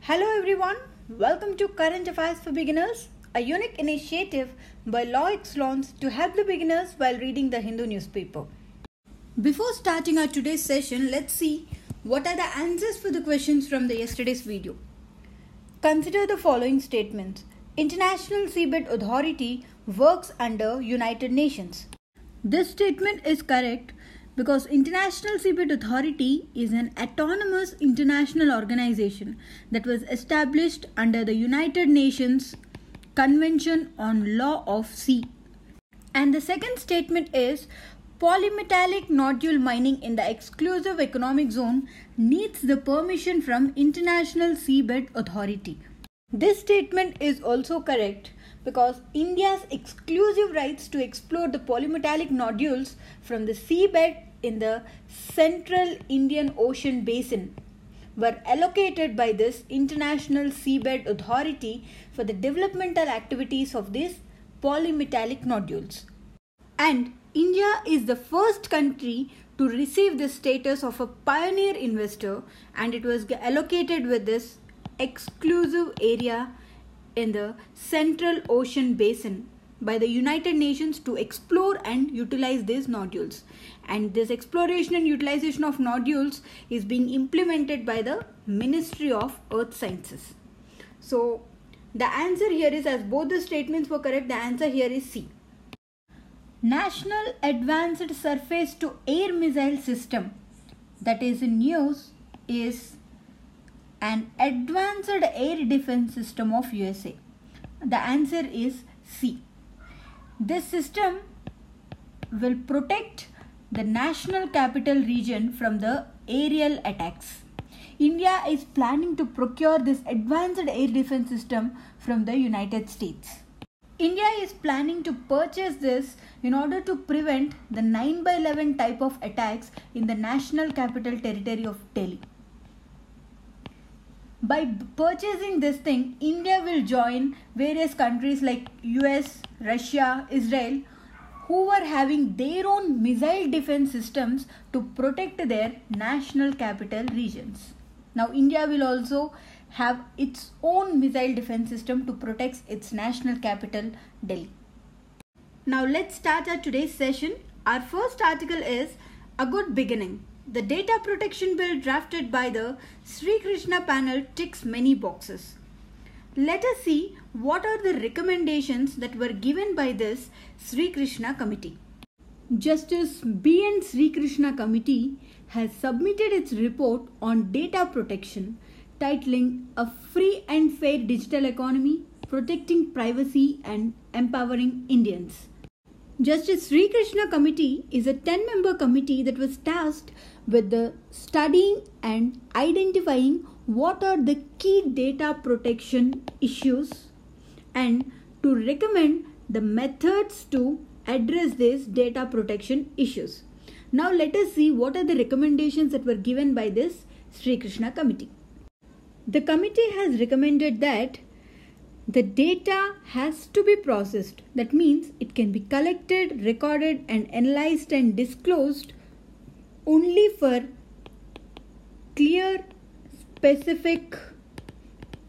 Hello everyone, welcome to Current Affairs for Beginners, a unique initiative by law excellence to help the beginners while reading the Hindu newspaper. Before starting our today's session, let's see what are the answers for the questions from the yesterday's video. Consider the following statements. International Seabed Authority works under United Nations. This statement is correct because International Seabed Authority is an autonomous international organization that was established under the United Nations Convention on Law of Sea. And the second statement is polymetallic nodule mining in the exclusive economic zone needs the permission from International Seabed Authority. This statement is also correct because India's exclusive rights to explore the polymetallic nodules from the seabed in the central Indian Ocean basin were allocated by this International Seabed Authority for the developmental activities of these polymetallic nodules. And India is the first country to receive the status of a pioneer investor, and it was allocated with this exclusive area in the Central Ocean Basin by the United Nations to explore and utilize these nodules. And this exploration and utilization of nodules is being implemented by the Ministry of Earth Sciences. So the answer here is, as both the statements were correct, the answer here is C. National Advanced Surface to Air Missile System that is in use is an advanced air defense system of USA. The answer is C. This system will protect the national capital region from the aerial attacks. India is planning to procure this advanced air defense system from the United States. India is planning to purchase this in order to prevent the 9/11 type of attacks in the national capital territory of Delhi. By purchasing this thing, India will join various countries like US, Russia, Israel, who were having their own missile defense systems to protect their national capital regions. Now, India will also have its own missile defense system to protect its national capital, Delhi. Now, let's start our today's session. Our first article is A Good Beginning. The data protection bill drafted by the Shrikrishna panel ticks many boxes. Let us see what are the recommendations that were given by this Shrikrishna Committee. Justice B.N. Shrikrishna Committee has submitted its report on data protection, titling A Free and Fair Digital Economy, Protecting Privacy and Empowering Indians. Justice Shrikrishna Committee is a 10-member committee that was tasked with the studying and identifying what are the key data protection issues and to recommend the methods to address these data protection issues. Now let us see what are the recommendations that were given by this Shrikrishna Committee. The committee has recommended that the data has to be processed. That means it can be collected, recorded and analyzed and disclosed only for clear, specific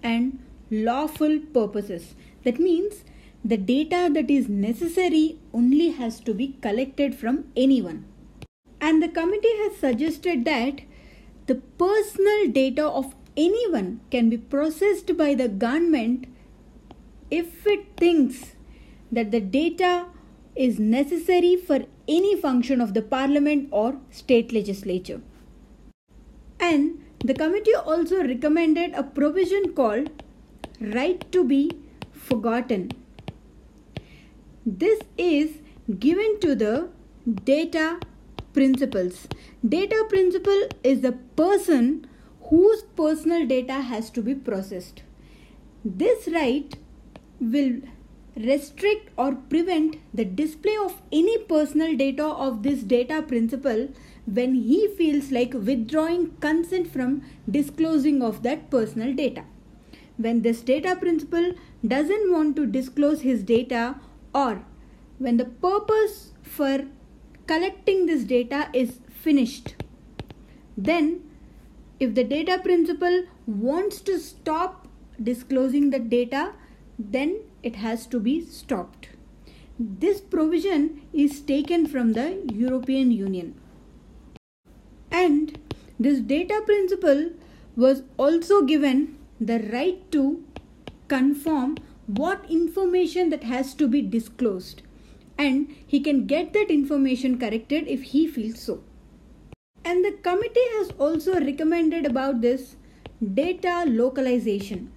and lawful purposes. That means the data that is necessary only has to be collected from anyone. And the committee has suggested that the personal data of anyone can be processed by the government if it thinks that the data is necessary for any function of the parliament or state legislature. And the committee also recommended a provision called right to be forgotten. This is given to the data principals. Data principal is the person whose personal data has to be processed. This right will restrict or prevent the display of any personal data of this data principal when he feels like withdrawing consent from disclosing of that personal data. When this data principal doesn't want to disclose his data, or when the purpose for collecting this data is finished, then if the data principal wants to stop disclosing the data, then it has to be stopped. This provision is taken from the European Union. And this data principle was also given the right to confirm what information that has to be disclosed, and he can get that information corrected if he feels so. And the committee has also recommended about this data localization,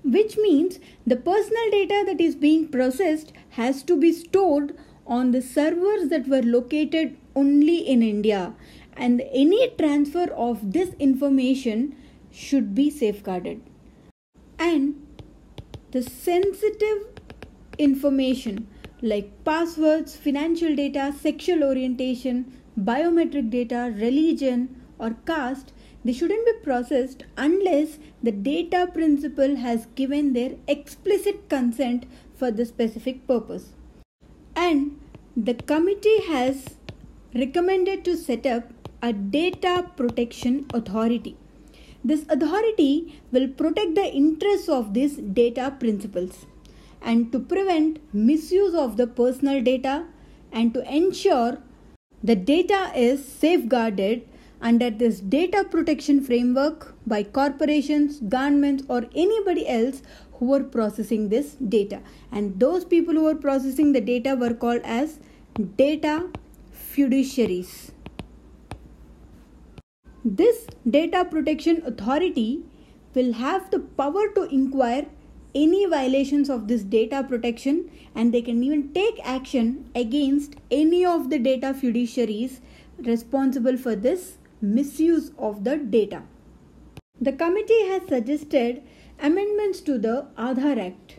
which means the personal data that is being processed has to be stored on the servers that were located only in India, and any transfer of this information should be safeguarded. And the sensitive information like passwords, financial data, sexual orientation, biometric data, religion or caste, they shouldn't be processed unless the data principle has given their explicit consent for the specific purpose. And the committee has recommended to set up a data protection authority. This authority will protect the interests of these data principles and to prevent misuse of the personal data and to ensure the data is safeguarded under this data protection framework by corporations, governments or anybody else who are processing this data. And those people who are processing the data were called as data fiduciaries. This data protection authority will have the power to inquire any violations of this data protection, and they can even take action against any of the data fiduciaries responsible for this misuse of the data. The committee has suggested amendments to the Aadhaar Act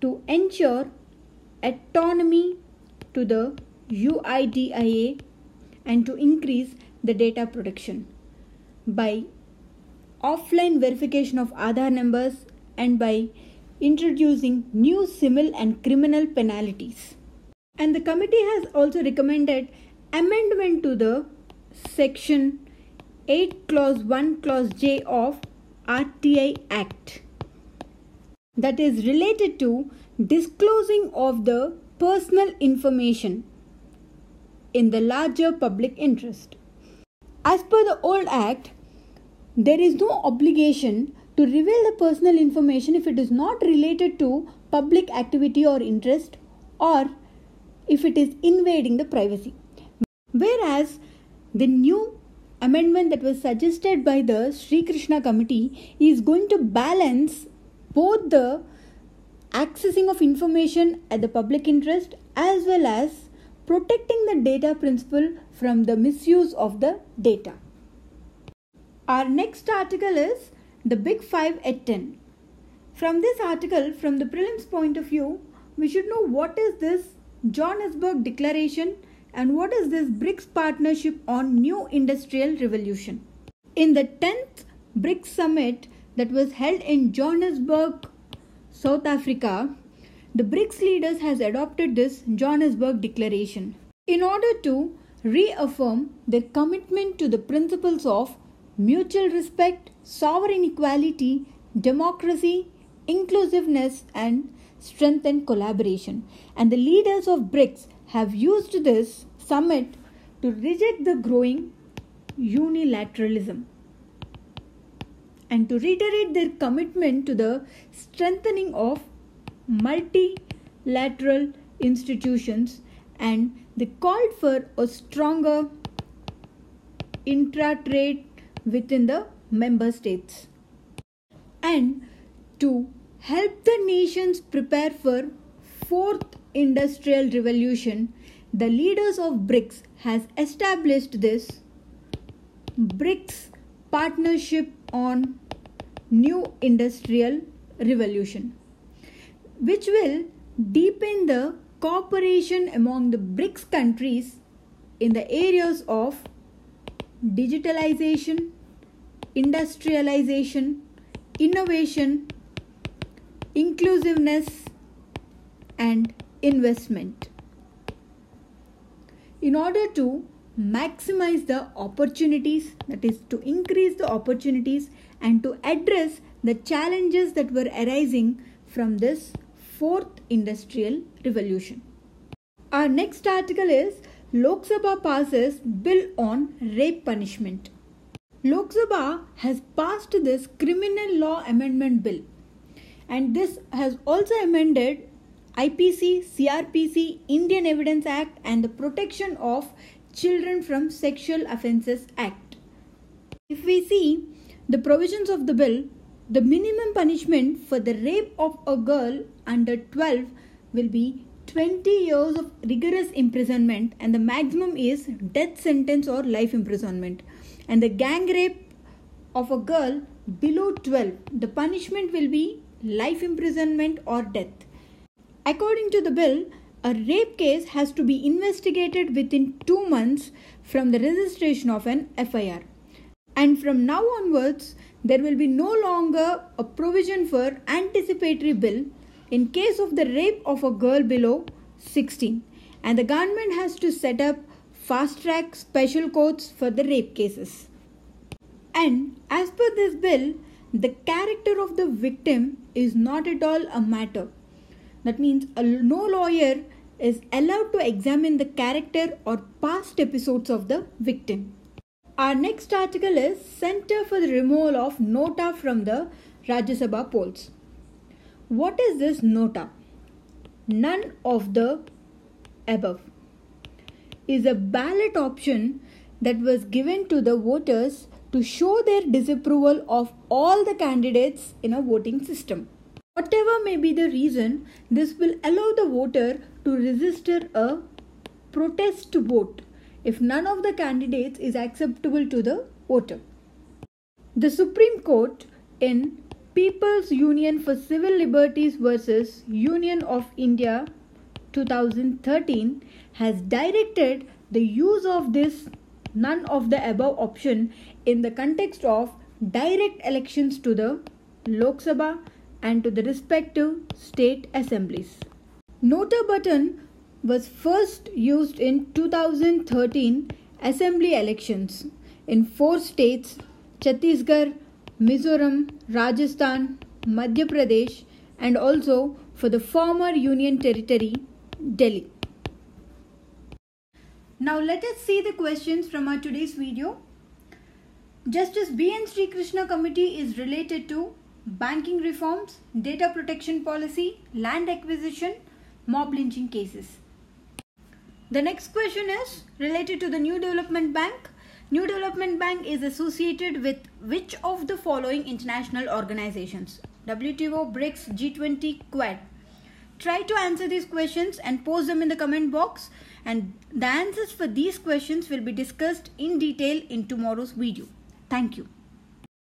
to ensure autonomy to the UIDAI and to increase the data protection by offline verification of Aadhaar numbers and by introducing new civil and criminal penalties. And the committee has also recommended amendment to the section 8 clause 1 clause J of RTI Act that is related to disclosing of the personal information in the larger public interest. As per the old Act, there is no obligation to reveal the personal information if it is not related to public activity or interest or if it is invading the privacy. Whereas the new amendment that was suggested by the Shrikrishna Committee is going to balance both the accessing of information at the public interest as well as protecting the data principle from the misuse of the data. Our next article is the Big 5 at 10. From this article, from the prelims point of view, we should know what is this Johensburg Declaration and what is this BRICS Partnership on New Industrial Revolution. In the 10th BRICS Summit that was held in Johannesburg, South Africa, the BRICS leaders has adopted this Johensburg Declaration in order to reaffirm their commitment to the principles of mutual respect, sovereign equality, democracy, inclusiveness and strengthened collaboration. And the leaders of BRICS have used this summit to reject the growing unilateralism and to reiterate their commitment to the strengthening of multilateral institutions, and they called for a stronger intra-trade within the member states. And to help the nations prepare for fourth industrial revolution, the leaders of BRICS has established this BRICS Partnership on New Industrial Revolution, which will deepen the cooperation among the BRICS countries in the areas of digitalization, industrialization, innovation, inclusiveness, and investment. In order to maximize the opportunities, that is to increase the opportunities and to address the challenges that were arising from this fourth industrial revolution. Our next article is Lok Sabha passes bill on rape punishment. Lok Sabha has passed this criminal law amendment bill, and this has also amended IPC, CRPC, Indian Evidence Act and the Protection of Children from Sexual Offences Act. If we see the provisions of the bill, the minimum punishment for the rape of a girl under 12 will be 20 years of rigorous imprisonment, and the maximum is death sentence or life imprisonment. And the gang rape of a girl below 12, the punishment will be life imprisonment or death. According to the bill, a rape case has to be investigated within 2 months from the registration of an FIR. And from now onwards, there will be no longer a provision for anticipatory bail in case of the rape of a girl below 16. And the government has to set up fast-track special courts for the rape cases. And as per this bill, the character of the victim is not at all a matter. That means no lawyer is allowed to examine the character or past episodes of the victim. Our next article is Center for the Removal of Nota from the Raja Sabha polls. What is this Nota? None of the above is a ballot option that was given to the voters to show their disapproval of all the candidates in a voting system. Whatever may be the reason, this will allow the voter to register a protest vote if none of the candidates is acceptable to the voter. The Supreme Court in People's Union for Civil Liberties versus Union of India 2013 has directed the use of this none of the above option in the context of direct elections to the Lok Sabha and to the respective state assemblies. Nota button was first used in 2013 assembly elections in 4 states: Chhattisgarh, Mizoram, Rajasthan, Madhya Pradesh, and also for the former Union Territory, Delhi. Now let us see the questions from our today's video. Justice B.N. Shrikrishna Committee is related to banking reforms, data protection policy, land acquisition, mob lynching cases. The next question is related to the New Development Bank. New Development Bank is associated with which of the following international organizations? WTO, BRICS, G20, Quad. Try to answer these questions and post them in the comment box, and the answers for these questions will be discussed in detail in tomorrow's video. Thank you.